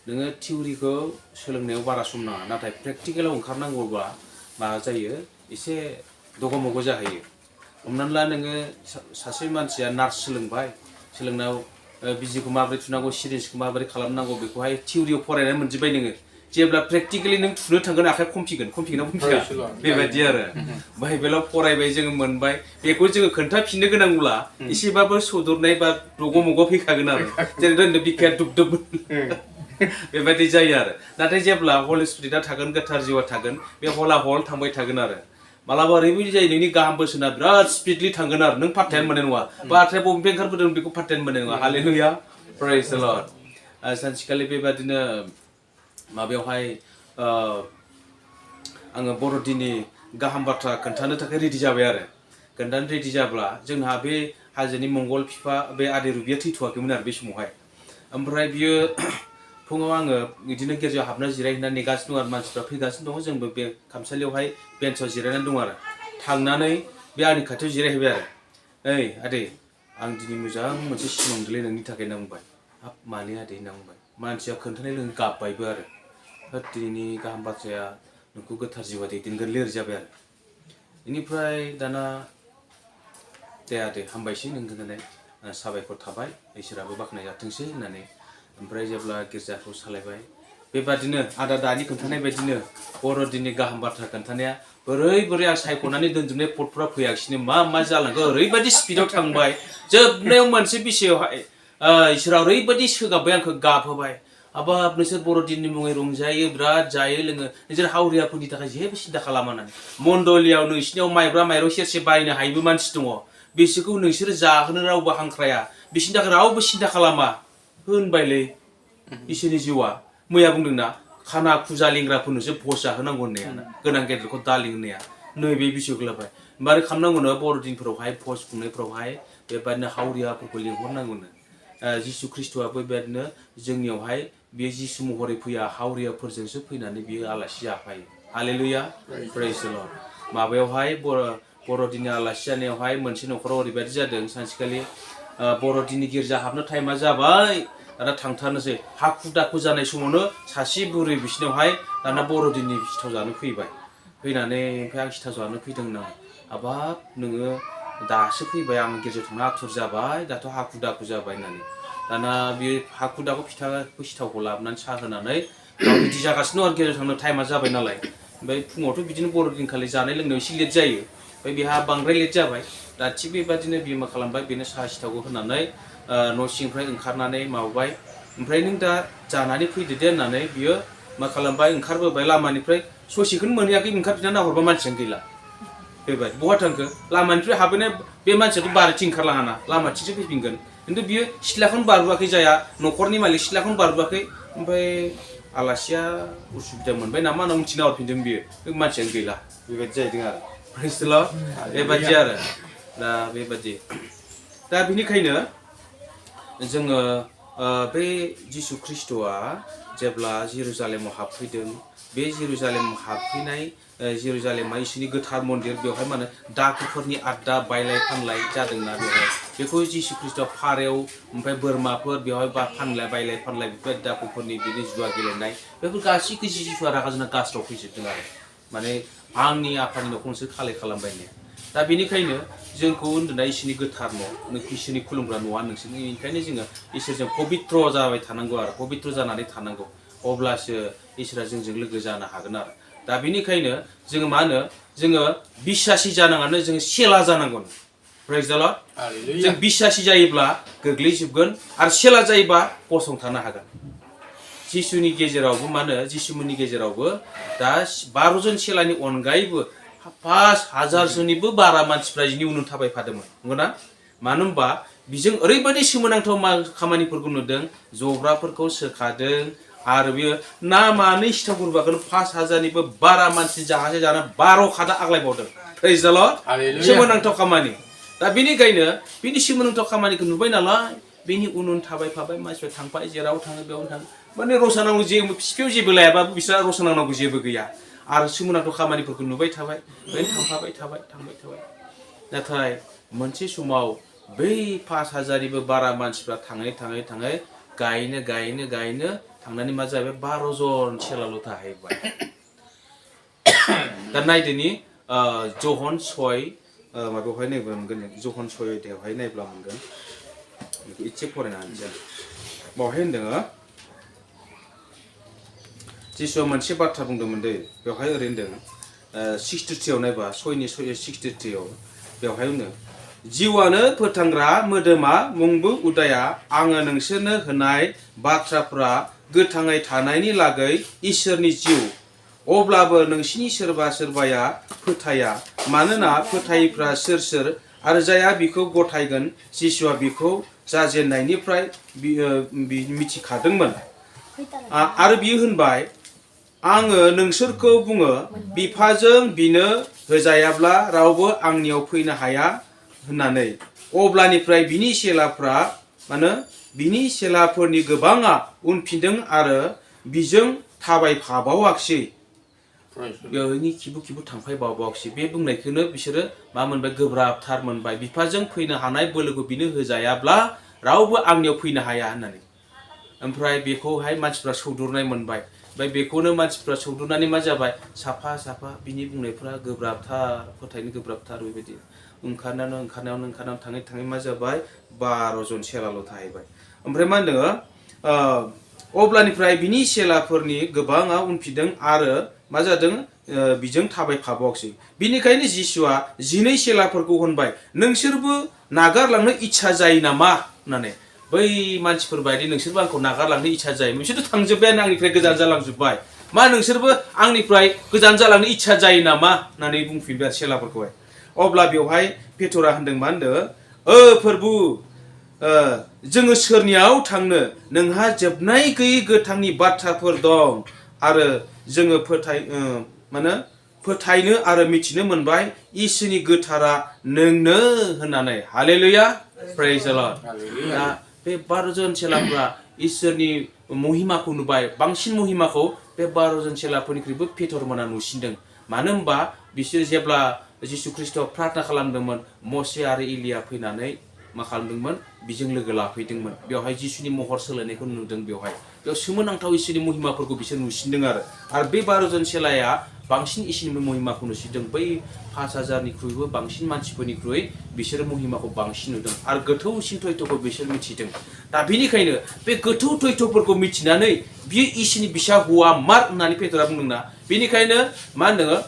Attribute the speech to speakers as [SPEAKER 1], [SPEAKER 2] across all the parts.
[SPEAKER 1] नोङो थिउरिखौ सोलोंनायाव बारा सम नाङा नाथाय प्रेक्टिकेलाव ओंखारनांगौबा मा जायो एसे दगमग जाहैयो हमनानै ला नोङो सासे मानसिया नार्स सोलोंबाय सोलोंनायाव बिजिखौ माबोरै थुनांगौ सिरिन्जखौ माबोरै खालामनांगौ बेखौहाय थिउरियाव फरायनानै मोनजोबबाय नोङो जेब्ला प्रेक्टिकेलि नों थुनो थांगोन आखाइ खमफिगोन ना खमफिया बेबायदि आरो बाइबेलाव फरायबाय जोङो मोनबाय बेखौ जोङो खोन्थाफिननो गोनांब्ला एसेबाबो सौदरनाय बा दगमग फैखागोन आरो जेरै दोनदो बिखाया दुब बेबायदि जायो आरो नाथाय जेब्ला हल स्पिरिटआ थागोन गोथार जिउआ थागोन बे हला हल थांबाय थागोन आरो मालाबा ओरैबायदि जायो नोंनि गाहाम बोसोना बिराद स्पिडलि थांगोन आरो नों पात्तायानो मोननाय नङा बाथ्राया बबेनिफ्राय ओंखारबोदों बेखौ पात्तायानो मोननाय नङा हालेलुया प्रेज द लर्ड सानसेखालि बेबादिनो माबायावहाय आङो बर'दिननि गाहाम बाथ्रा खोन्थानो थाखाय रेडि जाबाय आरो खोन्थानो रेडि जाब्ला जोंहा बे हाजोनि मंगल बिफा बे आदै रुबिया थैथ'वाखैमोन आरो बे समावहाय ओमफ्राय बियो फुङाव आङो बिदिनो गिर्जायाव हाबना जिरायहैना नेगासिनो दं आरो मानसिफ्रा फैगासिनो दङ जोंबो बे खामसालियावहाय बेन्चआव जिरायनानै दं आरो थांनानै बे आंनि खाथियाव जिरायहैबाय आरो ओइ आदै आं दिनै मोजां मोनसे सिमां नुदोंलै नोंनि थाखाय होनना बुंबाय हाब मालै आदै होनना बुंबाय मानसिया खोन्थानाय लोगो गाबबायबो आरो होद दिनैनि गाहाम बाथ्राया नोंखौ गोथार जिउआ दैदेनगोन लिर जाबाय आरो बेनिफ्राय दाना दे आदै हामबायसै नों खोन्थानाय साबायखर थाबाय इसोराबो बाख्नाय जाथोंसै होननानै ओमफ्राय जेब्ला गिर्जाखौ सालायबाय बेबादिनो आदा दानि खोन्थानाय बायदिनो बर'दिननि गाहाम बाथ्रा खोन्थानाया बोरै आं सायख'नानै दोनजोबनाय पटफोरा फैयाखिसैनो मा जालांखो ओरैबायदि स्पिडआव थांबाय जोबनायाव मोनसे बिषयावहाय इसोरा ओरैबायदि सोगाबबाय आंखौ गाबहोबाय हाबाब नोंसोर बर'दिननि मुङै रंजायो बिराद जायो लोङो नोंसोर हावरियाफोरनि थाखाय जेबो सिन्था खालामा होननानै मण्डलियाव नोंसिनियाव माइब्रा माइरं सेरसे बायनो हायैबो मानसि दङ बिसोरखौ नोंसोरो जाहोनो रावबो हांख्राया बिसिनि थाखाय रावबो सिन्था खालामा होनबायलै इसोरनि जिउआ मैया बुंदोंना खाना खुजा लिंग्राफोरनोसो भस जाहोनांगौ होननाया गोनां गेदेरखौ दालिं होननाया नैबे बिषयखौ लाबाय मारै खालामनांगौनो बर'दिनफोरावहाय भस खुंनायफोरावहाय बेबादिनो हावरियाफोरखौ लिंहरनांगौनो जिसु ख्रिस्ट'आबो बेबादिनो जोंनियावहाय बे जिसु महरै फैया हावरियाफोरजोंसो फैनानै बियो आलासि जाफायो हालेलुया प्रेज द लर्ड माबायावहाय बर'दिननि आलासि जानायावहाय मोनसे न'खराव ओरैबायदि जादों सानसेखालि बर'दिननि गिर्जा हाबनो टाइमा जाबाय दाना थांथारनोसै हाखु दाखु जानाय समावनो सासे बुरै बिसिनावहाय दाना बर'दिननि सिथाव जानो फैबाय फैनानै ओमफ्राय आं सिथाव जानो फैदों होनना हाबाब नोङो दासो फैबाय आं गिर्जायाव थांनो आथुर जाबाय दाथ' हाखु दाखु जाबाय होननानै दाना बे हाखु दाखु सिथावखौ लाबोनानै साहा होनानै रेडि जागासिनो आरो गिर्जायाव थांनो टाइमा जाबाय नालाय ओमफ्राय फुङावथ' बिदिनो बर'दिनखालि जानाय लोंनायाव एसे लेट जायो ओमफ्राय बेहा बांद्राय लेट जाबाय दा थिग बेबादिनो बियो मा खालामबाय बेनो साहा सिथावखौ होनानै न' सिंनिफ्राय ओंखारनानै माबाबाय ओमफ्राय नों दा जानानै फैदो दे होननानै बियो मा खालामबाय ओंखारबोबाय लामानिफ्राय ससेखौनो मोनहैयाखै ओंखारफिनना नाहरबा मानसियानो गैला फैबाय बहा थांखो लामानिफ्राय हाबैनाय बे मानसियाथ' बारैथिं ओंखारलाङाना लामाथिंसो फैफिनगोन खिन्थु बियो सिथ्लाखौनो बारबोआखै जाया न'खरनि मालिक सिथ्लाखौनो बारबोआखै ओमफ्राय आलासिया उसुबिदा मोनबाय नामा होनना उनथिं नाहरफिनदों बियो बे मानसियानो गैला बेबायदि जाहैदों आरो प्रेज द लर्ड बेबायदि आरो दा बेबायदि दा बेनिखायनो जोङो बे जिसु ख्रिस्ट'आ जेब्ला जेरुजालेमाव हाबफैदों बे जेरुजालेमाव हाबफैनाय जेरुजालेमा इसोरनि गोथार मन्दिर बेवहाय मा होनो दाखुफोरनि आड्डा बायलाय फानलाय जादोंना बेवहाय बेखौ जिसु ख्रिस्ट'आ फारेव ओमफ्राय बोरमाफोर बेवहाय बायलाय फानलाय बेफोर दाखुफोरनि बिदि जुवा गेलेनाय बेफोर गासैखौ जिसुआ रागा जोंना गास्राव फैजोबदों आरो माने आंनि आफानि न'खौ नोंसोर खालाय खालामबायनो दा बेनिखायनो जोंखौ होनदोंना इसोरनि गोथार न' इसोरनि खुलुमग्रा न'आ नोंसोरनि ओंखायनो जोङो इसोरजों पबित्र जाबाय थानांगौ आरो पबित्र जानानै थानांगौ अब्लासो इसोरा जोंजों लोगो जानो हागोन आरो दा बेनिखायनो जोङो मा होनो जोङो बिश्वासि जानाङानो जोङो सेला जानांगौ प्रेज द लर्ड जों बिश्वासि जायोब्ला गोग्लैजोबगोन आरो सेला जायोबा गसंथानो हागोन जिसुनि गेजेरावबो मा होनो जिसुमोननि गेजेरावबो दा 12 जन सेलानि अनगायैबो 5000 बारा मानसिफ्रा बिनि उनाव थाबायफादोंमोन नंगौना मानो होनबा बिजों ओरैबायदि सोमोनांथाव खामानिफोरखौ नुदों जग्राफोरखौ सोखादों आरो बियो ना मानै सिथाव गुरबाखौनो 5000 बारा मानसि जाहासे जाना 12 खादा आग्लायबावदों प्रेज द लर्ड सोमोनांथाव खामानि दा बेनिखायनो बिनि सोमोनांथाव खामानिखौ नुबाय नालाय बेनि उन थाबायफाबाय मानसिफ्रा थांबाय जेराव थाङो बेयावनो थाङो माने रसा नांगौ जेबो फिफायाव जेबो लायाबाबो बिसोरहा रसा नांगौ जेबो गैया आरो सोमोनांथाव खामानिफोरखौ नुबाय थाबाय बेनो थांबाय थाबाय नाथाय मोनसे समाव बै 5000 बारा मानसिफ्रा थाङै गायनो थांनानै मा जाबाय 12 जन चेलाल' थाहैबाय दा नायदोनि जहन 6 माबायावहाय नायब्ला मोनगोन जहन 6 अध्यायावहाय नायब्ला मोनगोन बेखौ एसे फरायना होनोसै बावहाय होनदों जिसुआ मोनसे बाथ्रा बुंदोंमोन दे बेवहाय ओरैनो होनदों 63 नायबा 6नि 63 बेवहाय होनो जिउआनो फोथांग्रा मोदोमा मुंबो उदाया आङो नोंसोरनो होनाय बाथ्राफ्रा गोथाङै थानायनि लागै इसोरनि जिउ अब्लाबो नोंसिनि सोरबा सोरबाया फोथाया मानोना फोथायिफ्रा सोर सोर आरो जाया बिखौ गथायगोन जिसुआ बिखौ जाजेननायनिफ्राय मिथिखादोंमोन आरो बियो होनबाय आङो नोंसोरखौ बुङो बिफाजों बिनो होजायाब्ला रावबो आंनियाव फैनो हाया होननानै अब्लानिफ्राय बिनि चेलाफ्रा मानो बिनि चेलाफोरनि गोबाङा उनफिनदों आरो बिजों थाबायफाबावाखिसै बेनि खिबु खिबु थांफायबावाखिसै बे बुंनायखौनो बिसोरो मा मोनबाय गोब्राबथार मोनबाय बिफाजों फैनो हानाय बोलोखौ बिनो होजायाब्ला रावबो आंनियाव फैनो हाया होननानै ओमफ्राय बेखौहाय मानसिफ्रा सौदुरनाय मोनबाय ओमफ्राय बेखौनो मानसिफ्रा सौदुरनानै मा जाबाय साफा साफा बिनि बुंनायफ्रा गोब्राबथार फोथायनो गोब्राबथार बेबायदि ओंखारनायावनो थाङै थाङै मा जाबाय 12 जन चेलाल' थाहैबाय ओमफ्राय मा होनदों अब्लानिफ्राय बिनि चेलाफोरनि गोबाङा उनफिनदों आरो मा जादों बिजों थाबायफाबावाखिसै बिनिखायनो जिसुआ 12 चेलाफोरखौ होनबाय नोंसोरबो नागारलांनो इच्छा जायो नामा होननानै बै मानसिफोर बायदि नोंसोरबो आंखौ नागारलांनो इच्छा जायो बिसोरथ' थांजोब्बायानो आंनिफ्राय गोजान जालांजोब्बाय मा नोंसोरबो आंनिफ्राय गोजान जालांनो इच्छा जायो नामा होननानै बुंफिनबाय चेलाफोरखौहाय अब्ला बेवहाय पेटरा होनदों मा होनदों फोरबु जोङो सोरनियाव थांनो नोंहा जोबनाय गैयै गोथांनि बाथ्राफोर दं आरो जोङो फोथायनो आरो मिथिनो मोनबाय इसोरनि गोथारा नोंनो होननानै हालेलुया प्रेज द लर्ड दा बे 12 जन चेलाफ्रा इसोरनि महिमाखौ नुबाय बांसिन महिमाखौ बे 12 जन चेलाफोरनिख्रुइबो पेटरमोना नुसिनदों मानो होनबा बिसोर जेब्ला जिसु ख्रिस्ट'आ प्रार्थना खालामदोंमोन मसे आरो इलिया फैनानै मा खालामदोंमोन बिजों लोगो लाफैदोंमोन बेवहाय जिसुनि महर सोलायनायखौ नुदों बेवहाय सोमोनांथाव इसोरनि महिमाफोरखौ बिसोर नुसिनदों आरो बे 12 जन चेलाया बांसिन इसोरनि महिमाखौ नुसिनदों बै 5000निख्रुइबो बांसिन मानसिफोरनिख्रुइ बिसोर महिमाखौ बांसिन नुदों आरो गोथौसिन थयथ'खौ बिसोर मिथिदों दा बेनिखायनो बे गोथौ थयथ'फोरखौ मिथिनानै बियो इसोरनि बिसा हौवा मार होननानै पेटरा बुंदोंना बेनिखायनो मा होनदों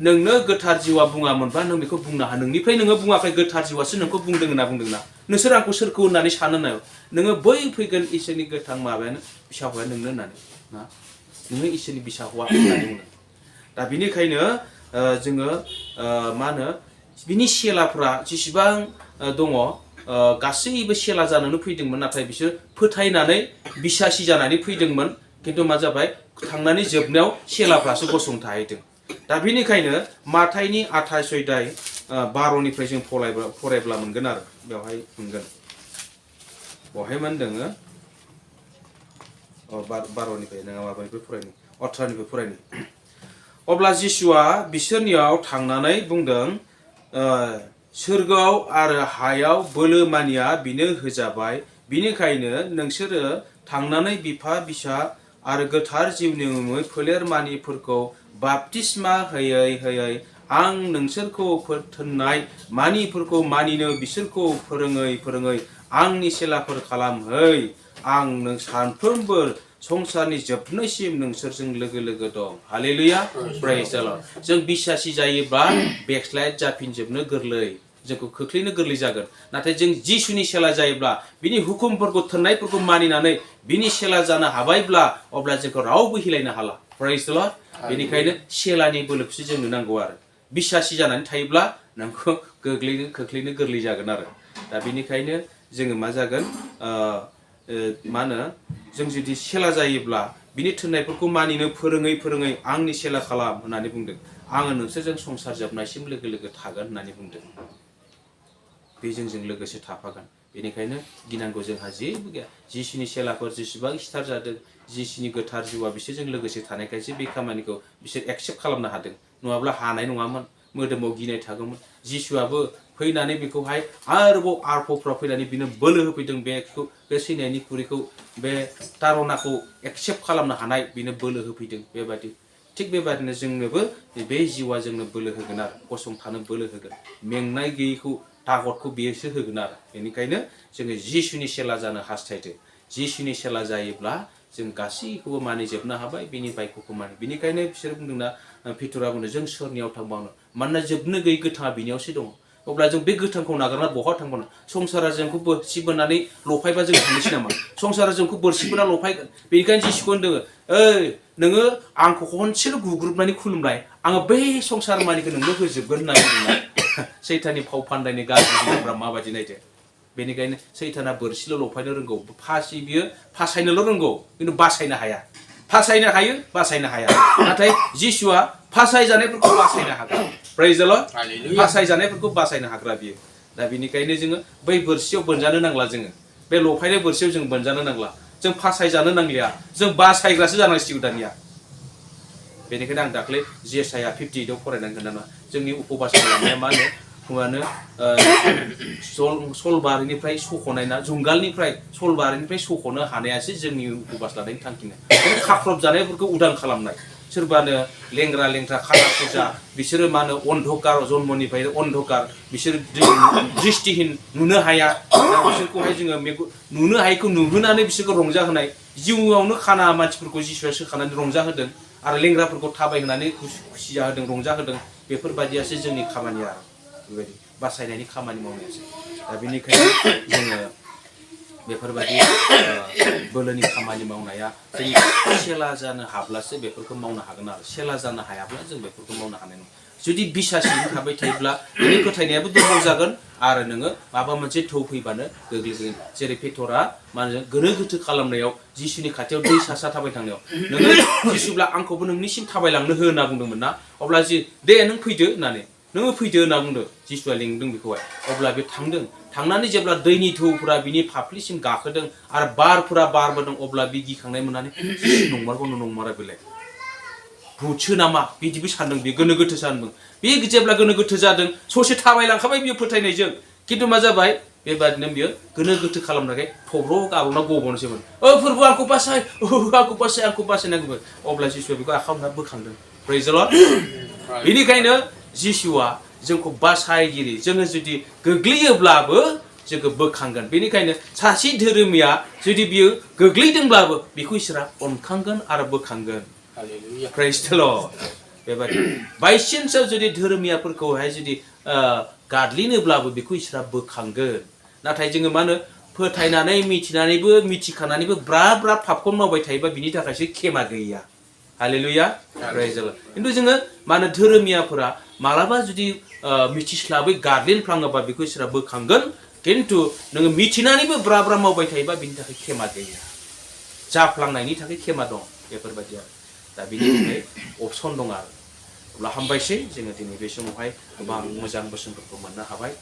[SPEAKER 1] नोंनो गोथार जिउआ बुङामोनबा नों बेखौ बुंनो हा नोंनिफ्राय नोङो बुङाखै गोथार जिउआसो नोंखौ बुंदों होनना बुंदोंना नोंसोर आंखौ सोरखौ होननानै सानो नायो नोङो बै फैगोन इसोरनि गोथां माबायानो बिसा हौवाया नोंनो होननानै ना नोङो इसोरनि बिसा हौवा होननानै बुंदों दा बेनिखायनो जोङो मा होनो बिनि चेलाफ्रा जेसेबां दङ गासैबो चेला जानोनो फैदोंमोन नाथाय बिसोर फोथायनानै बिसासि जानानै फैदोंमोन खिन्थु मा जाबाय थांनानै जोबनायाव चेलाफ्रासो गसंथाहैदों दा बेनिखायनो माथाइनि 28 अध्याय 12निफ्राय जों फरायब्ला मोनगोन आरो बेवहाय मोनगोन बेवहाय मा होनदों 12निफ्राय नङा माबानिफ्राय फरायनो 18निफ्राय फरायनो अब्ला जिसुआ बिसोरनियाव थांनानै बुंदों सोरगोआव आरो हायाव बोलो मानिया बिनो होजाबाय बिनिखायनो नोंसोरो थांनानै बिफा बिसा आरो गोथार जिउनि मुङै फोलेर मानिफोरखौ बाप्तिस्मा होयै होयै आं नोंसोरखौ थोननाय मानिफोरखौ मानिनो बिसोरखौ फोरोङै आंनि चेलाफोर खालामहै आं सानफ्रोमबो संसारनि जोबनायसिम नोंसोरजों लोगो दं हालेलुया प्रेज द लर्ड जों बिश्वासी जायोब्ला बेकस्लाइड जाफिनजोबनो गोरलै जोंखौ खोख्लैनो गोरलै जागोन नाथाय जों जिसुनि चेला जायोब्ला बिनि हुकुमफोरखौ थोननायफोरखौ मानिनानै बिनि चेला जानो हाबायब्ला अब्ला जोंखौ रावबो हिलायनो हाला प्रेज द लर्ड बेनिखायनो चेलानि बोलोखौसो जोंनो नांगौ आरो बिश्वासी जानानै थायोब्ला नोंखौ खोख्लैनो गोरलै जागोन आरो दा बेनिखायनो जोङो मा जागोन मा होनो जों जुदि चेला जायोब्ला बिनि थोननायफोरखौ मानिनो फोरोङै आंनि चेला खालाम होननानै बुंदों आङो नोंसोरजों संसार जोबनायसिम लोगो थागोन होननानै बुंदों बे जोंजों लोगोसे थाफागोन बेनिखायनो गिनांगौ जोंहा जेबो गैया जिसुनि चेलाफोर जेसेबां स्टार जादों जिसुनि गोथार जिउआ बिसोरजों लोगोसे थानायखायसो बे खामानिखौ बिसोर एक्सेप्ट खालामनो हादों नङाब्ला हानाय नङामोन मोदोमाव गिनाय थागौमोन जिसुआबो फैनानै बेखौहाय आरोबाव आरफफ्रा फैनानै बिनो बोलो होफैदों बेखौ बे सैनायनि खुरैखौ बे तारनाखौ एक्सेप्ट खालामनो हानाय बिनो बोलो होफैदों बेबायदि थिग बेबायदिनो जोंनोबो बे जिउआ जोंनो बोलो होगोन आरो गसंथानो बोलो होगोन मेंनाय गैयैखौ तागतखौ बेसो होगोन आरो बेनिखायनो जोङो जिसुनि सेला जानो हास्थायदो जिसुनि सेला जायोब्ला जों गासैखौबो मानिजोबनो हाबाय बिनि बायख'खौ मानि बिनिखायनो बिसोर बुंदोंना पितरा बुंदों जों सोरनियाव थांबावनो मानोना जोबनो गैयै गोथाङा बिनियावसो दङ अब्ला जों बे गोथांखौ नागारना बहा थांबावनो संसारा जोंखौ बोरसि बोनानै लफायबा जों थांनोसै नामा संसारा जोंखौ बोरसि बोना लफायगोन बेनिखायनो जिसुखौ होनदों ओइ नोङो आंखौ खनसेल' गुग्रुबनानै खुलुमनाय आङो बै संसार मानिखौ नोंनो होजोबगोन होननानै बुंनाय सैताननि फाव फान्दायनि गाज्रि हुदाफ्रा माबायदि नायदो बेनिखायनो सैताना बोरसिल' लफायनो रोंगौ फासि बियो फासायनोल' रोंगौ खिन्थु बासायनो हाया फासायनो हायो बासायनो हाया नाथाय जिसुआ फासाय जानायफोरखौ बासायनो हागोन प्रेज द लर्ड फासाय जानायफोरखौ बासायनो हाग्रा बियो दा बेनिखायनो जोङो बै बोरसियाव बोनजानो नांला जोङो बे लफायनाय बोरसियाव जों बोनजानो नांला जों फासाय जानो नांलिया जों बासायग्रासो जानांसिगौ दानिया बेनिखायनो आं दाख्लै जेसाया 58 आव फरायनानै खोन्थाना जोंनि उपबास खालामनाया मा होनो सलबारिनिफ्राय सख'नाय ना जुंगालनिफ्राय सलबारिनिफ्राय सख'नो हानायासो जोंनि उपबास लानायनि थांखिनो खाख्रब जानायफोरखौ उदां खालामनाय सोरबानो लेंग्रा लेंग्रा खाना फुजा बिसोरो मा होनो अन्धकार जन्मनिफ्राय अन्धकार बिसोर दृष्टिहीन नुनो हाया बिसोरखौहाय जोङो नुनो हायैखौ नुहोनानै बिसोरखौ रंजाहोनाय जिउआवनो खाना मानसिफोरखौ जिसुआ सोखानानै रंजाहोदों आरो लेंग्राफोरखौ थाबायहोनानै खुसि जाहोदों रंजाहोदों बेफोरबायदियासो जोंनि खामानि आरो बेबायदि बासायनायनि खामानि मावनायासो दा बेनिखायनो जोङो बेफोरबायदि बोलोनि खामानि मावनाया जों सेला जानो हाब्लासो बेफोरखौ मावनो हागोन आरो सेला जानो हायाब्ला जों बेफोरखौ मावनो हानाय नङा जुदि बिसासैनो थाबाय थायोब्ला नोंनि फोथायनायाबो दुरबल जागोन आरो नोङो माबा मोनसे थौ फैबानो गोग्लैगोन जेरै पेटरा मा होनो गोनो गोथो खालामनायाव जिसुनि खाथियाव दै सा सा थाबाय थांनायाव नोङो जिसुब्ला आंखौबो नोंनिसिम थाबायलांनो हो होनना बुंदोंमोन ना अब्ला दे नों फैदो होननानै नोङो फैदो होनना बुंदों जिसुआ लिंदों बेखौहाय अब्ला बे थांदों थांनानै जेब्ला दैनि थौफोरा बिनि फाफ्लिसिम गाखोदों आरो बारफोरा बारबोदों अब्ला बि गिखांनाय मोननानै नंमारगौनो नंमारा बेलाय भुतसो नामा बिदिबो सानदों बे गोनो गोथो सानदों बे जेब्ला गोनो गोथो जादों ससे थाबायलांखाबाय बियो फोथायनायजों खिन्थु मा जाबाय बेबादिनो बियो गोनो गोथो खालामनायखाय थब्र' गाब्र'ना गब'नोसैमोन फोरबो आंखौ बासाय आंखौ बासायनांगौमोन अब्ला जिसुआ बेखौ आखाइ हमना बोखांदों प्रेज द लर्ड बेनिखायनो जिसुआ जोंखौ बासायगिरि जोङो जुदि गोग्लैयोब्लाबो जोंखौ बोखांगोन बेनिखायनो सासे धोरोमिया जुदि बियो गोग्लैदोंब्लाबो बेखौ इसोरा अनखांगोन आरो बोखांगोन प्रेज द लर्ड बेबायदि बायसेन्सआव जुदि धोरोमियाफोरखौहाय जुदि गादलिनोब्लाबो बेखौ इसोरा बोखांगोन नाथाय जोङो मा होनो फोथायनानै मिथिनानैबो मिथिखानानैबो ब्रा ब्रा पापखौ मावबाय थायोबा बिनि थाखायसो खेमा गैया हालेलुया प्रेज द लर्ड खिन्थु जोङो मा होनो धोरोमियाफोरा मालाबा जुदि मिथिस्लाबै गादलिनफ्लाङोबा बेखौ इसोरा बोखांगोन खिन्थु नोङो मिथिनानैबो ब्रा ब्रा मावबाय थायोबा बिनि थाखाय खेमा गैया जाफ्लांनायनि थाखाय खेमा दं बेफोरबायदि आरो दा बिनि थाखाय अपसन दं आरो अब्ला हामबायसै जोङो दिनै बे समावहाय गोबां मोजां बोसोनफोरखौ मोननो हाबाय